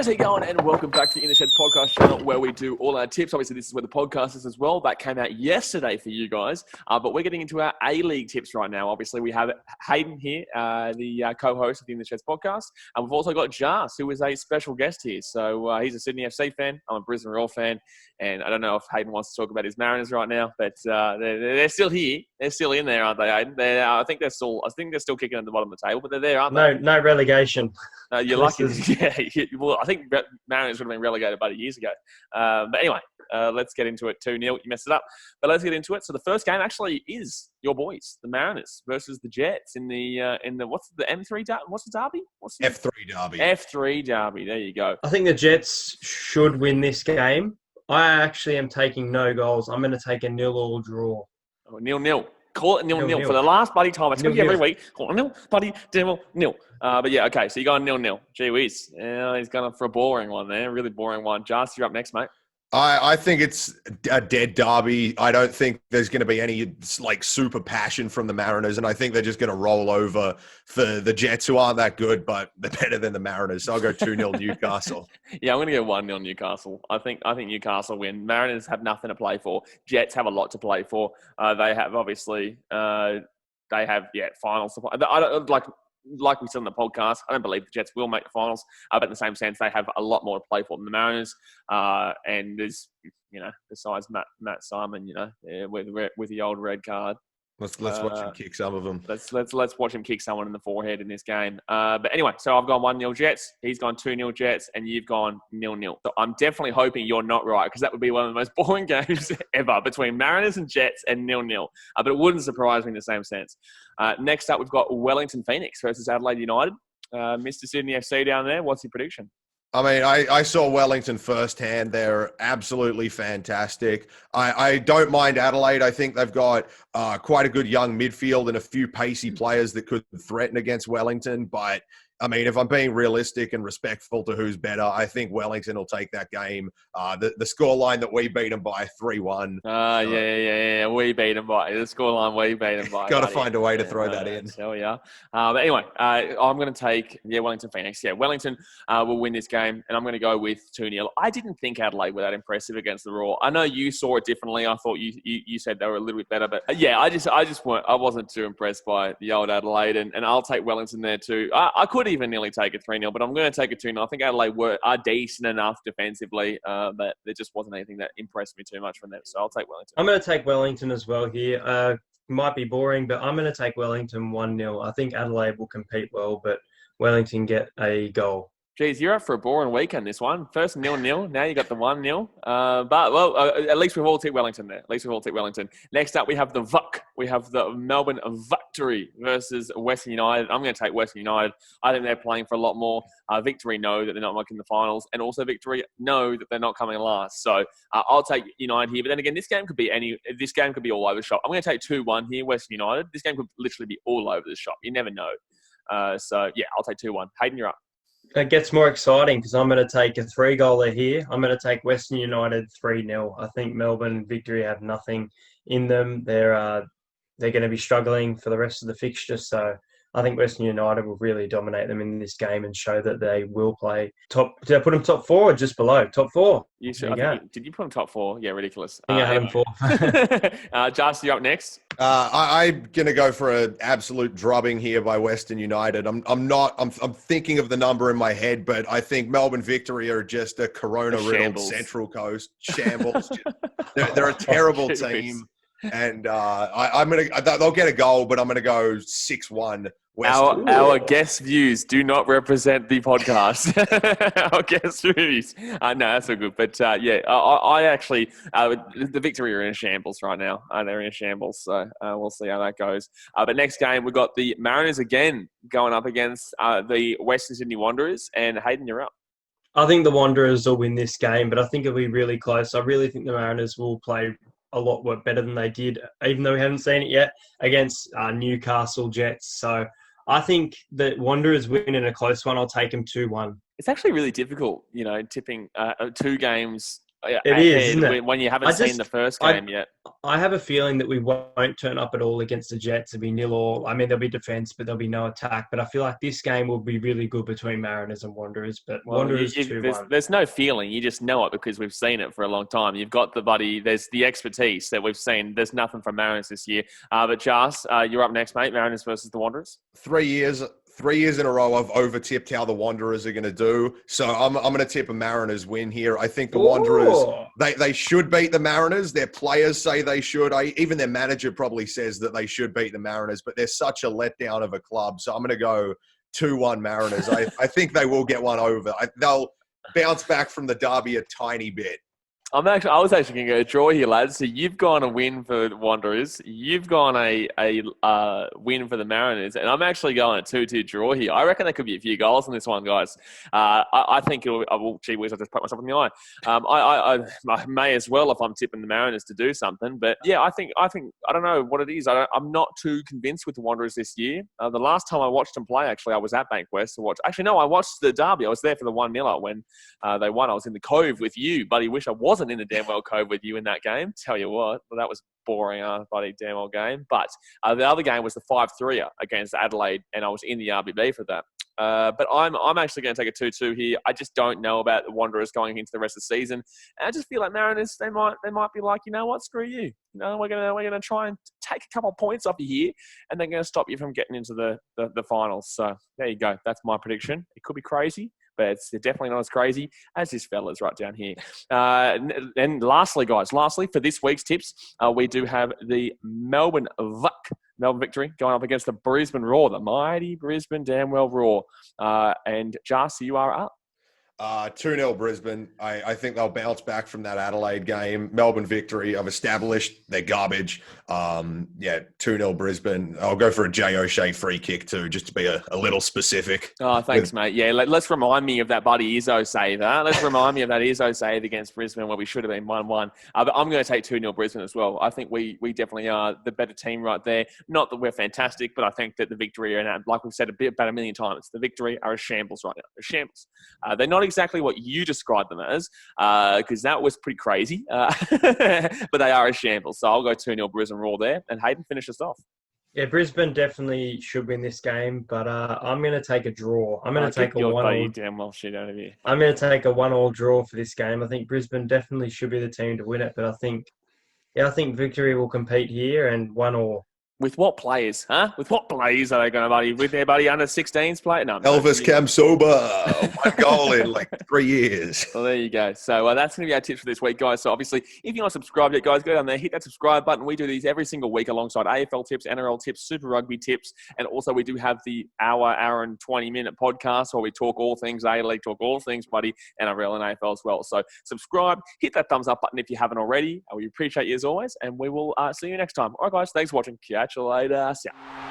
Guys, how you going? And welcome back to the In the Sheds podcast channel where we do all our tips. Obviously, this is where the podcast is as well. That came out yesterday for you guys. But we're getting into our A-League tips right now. Obviously, we have Hayden here, the co-host of the In the Sheds podcast. And we've also got Jas, who is a special guest here. So he's a Sydney FC fan. I'm a Brisbane Roar fan. And I don't know if Hayden wants to talk about his Mariners right now, but they're still here. They're still in there, aren't they, Hayden? I think they're still kicking at the bottom of the table, but they're there, aren't they? No relegation. You're lucky. Yeah. Well, I think Mariners would have been relegated about years ago. But anyway, let's get into it. 2-0. You messed it up. But let's get into it. So the first game actually is your boys, the Mariners versus the Jets in the what's the M3 derby? What's the derby? F3 derby. F3 derby. There you go. I think the Jets should win this game. I actually am taking no goals. I'm going to take a 0-0 draw. Oh, 0-0. Call it 0-0 for the last bloody time. It's going to be every week. Call it 0, bloody 0-0. But yeah, okay. So you're going 0-0. Gee whiz. Yeah, he's going for a boring one there. Really boring one. Jas, you're up next, mate. I think it's a dead derby. I don't think there's going to be any super passion from the Mariners, and I think they're just going to roll over for the Jets, who aren't that good, but they're better than the Mariners. So I'll go 2-0 Newcastle. Yeah, I'm going to go 1-0 Newcastle. I think Newcastle win. Mariners have nothing to play for. Jets have a lot to play for. They have obviously finals to play. I don't like we said on the podcast, I don't believe the Jets will make the finals. But in the same sense, they have a lot more to play for than the Mariners. And there's, besides Matt Simon, with the old red card. Let's watch him kick some of them. Let's watch him kick someone in the forehead in this game. But anyway, so I've gone 1-0 Jets. He's gone 2-0 Jets, and you've gone 0-0. So I'm definitely hoping you're not right, because that would be one of the most boring games ever between Mariners and Jets and 0-0. But it wouldn't surprise me in the same sense. Next up, we've got Wellington Phoenix versus Adelaide United. Mr. Sydney FC down there. What's your prediction? I mean, I saw Wellington firsthand. They're absolutely fantastic. I don't mind Adelaide. I think they've got quite a good young midfield and a few pacey players that could threaten against Wellington. But, I mean, if I'm being realistic and respectful to who's better, I think Wellington will take that game. The scoreline that we beat them by 3-1. Yeah. We beat them by the scoreline. We beat them by. Got to find a way to throw that in. Hell yeah. But anyway, I'm going to take Wellington Phoenix. Yeah, Wellington will win this game, and I'm going to go with 2-0. I didn't think Adelaide were that impressive against the Roar. I know you saw it differently. I thought you said they were a little bit better, but yeah, I wasn't too impressed by the old Adelaide, and I'll take Wellington there too. I could even nearly take a 3-0, but I'm going to take a 2-0. I think Adelaide are decent enough defensively, but there just wasn't anything that impressed me too much from them. So I'll take Wellington. I'm going to take Wellington as well here. Might be boring, but I'm going to take Wellington 1-0. I think Adelaide will compete well, but Wellington get a goal. Geez, you're up for a boring weekend, this one. First 0-0, now you got the 1-0. At least we've all tipped Wellington there. Next up, we have the VUC. We have the Melbourne Victory versus Western United. I'm going to take Western United. I think they're playing for a lot more. Victory know that they're not making the finals, and also Victory know that they're not coming last. So I'll take United here. But then again, this game could be all over the shop. I'm going to take 2-1 here, Western United. This game could literally be all over the shop. You never know. So yeah, I'll take 2-1. Hayden, you're up. It gets more exciting because I'm going to take a 3-goaler here. I'm going to take Western United 3-0. I think Melbourne Victory have nothing in them. They're going to be struggling for the rest of the fixture. So I think Western United will really dominate them in this game and show that they will play top. Did I put them top 4 or just below? Top 4. Did you put them top 4? Yeah, ridiculous. I think I had them 4. Jas, you're up next. I'm going to go for an absolute drubbing here by Western United. I'm thinking of the number in my head, but I think Melbourne Victory are just a corona-riddled Central Coast shambles. They're a terrible team. And they'll get a goal, but I'm going to go 6-1. Our guest views do not represent the podcast. Our guest views. No, that's so good. But I actually, the Victory are in a shambles right now. They're in a shambles. So we'll see how that goes. But next game, we've got the Mariners again going up against the Western Sydney Wanderers. And Hayden, you're up. I think the Wanderers will win this game, but I think it'll be really close. I really think the Mariners will play a lot better than they did, even though we haven't seen it yet, against Newcastle Jets. So I think that Wanderers win in a close one. I'll take them 2-1. It's actually really difficult, tipping 2 games It is, isn't it? when you haven't seen the first game yet. I have a feeling that we won't turn up at all against the Jets. It'll be 0-0. I mean, there'll be defence, but there'll be no attack. But I feel like this game will be really good between Mariners and Wanderers. But Wanderers 2-1. There's no feeling. You just know it because we've seen it for a long time. You've got there's the expertise that we've seen. There's nothing from Mariners this year. But Jas, you're up next, mate. Mariners versus the Wanderers. 3 years. 3 years in a row, I've over-tipped how the Wanderers are going to do. So I'm going to tip a Mariners win here. I think the Wanderers, they should beat the Mariners. Their players say they should. Even their manager probably says that they should beat the Mariners, but they're such a letdown of a club. So I'm going to go 2-1 Mariners. I think they will get one over. They'll bounce back from the derby a tiny bit. I was actually going to go draw here, lads. So you've gone a win for the Wanderers. You've gone a win for the Mariners. And I'm actually going a 2-2 draw here. I reckon there could be a few goals in this one, guys. I think gee whiz, I just put myself in the eye. I may as well if I'm tipping the Mariners to do something. But yeah, I think I don't know what it is. I'm not too convinced with the Wanderers this year. The last time I watched them play, actually, I was at Bankwest to watch. Actually, no, I watched the derby. I was there for the 1-0 when they won. I was in the Cove with you, buddy. Wish I wasn't in the damn well Cove with you in that game. Tell you what, well, that was boring, buddy, damn well game. But the other game was the 5-3 against Adelaide, and I was in the RBB for that. But I'm actually going to take a 2-2 here. I just don't know about the Wanderers going into the rest of the season, and I just feel like Mariners they might be like, you know what, screw you. You know, we're gonna try and take a couple of points off you here, and they're going to stop you from getting into the finals. So there you go. That's my prediction. It could be crazy, but it's definitely not as crazy as this fella's right down here. And lastly, guys, for this week's tips, we do have the Melbourne victory going up against the Brisbane Roar, the mighty Brisbane damn well Roar. And Jas, you are up. 2-0 Brisbane. I think they'll bounce back from that Adelaide game. Melbourne victory. I've established they're garbage. 2-0 Brisbane. I'll go for a Jay O'Shea free kick too, just to be a little specific. Oh, thanks, mate. Yeah, let's remind me of that buddy Izzo save. Let's remind me of that Izzo save against Brisbane where we should have been 1-1. But I'm going to take 2-0 Brisbane as well. I think we definitely are the better team right there. Not that we're fantastic, but I think that the victory, and like we've said about a million times, the victory are a shambles right now. A shambles. They're not exactly what you described them as, because that was pretty crazy. But they are a shambles. So I'll go 2-0 Brisbane Roar there. And Hayden, finish us off. Yeah, Brisbane definitely should win this game, but I'm going to take a draw. I'm going to take a 1-1. Damn well shit out of you. I'm going to take a 1-1 draw for this game. I think Brisbane definitely should be the team to win it, but I think Victory will compete here and 1-1. With what players, huh? With what players are they going to, buddy? With their buddy under 16s play? No, Elvis Kamsoba, 1 goal in like 3 years. Well, there you go. So that's going to be our tips for this week, guys. So obviously, if you're not subscribed yet, guys, go down there, hit that subscribe button. We do these every single week alongside AFL tips, NRL tips, Super Rugby tips, and also we do have the hour and 20-minute podcast where we talk all things A-League, talk all things, buddy, NRL and AFL as well. So subscribe, hit that thumbs up button if you haven't already. We appreciate you as always, and we will see you next time. All right, guys, thanks for watching. Catch you later. See ya.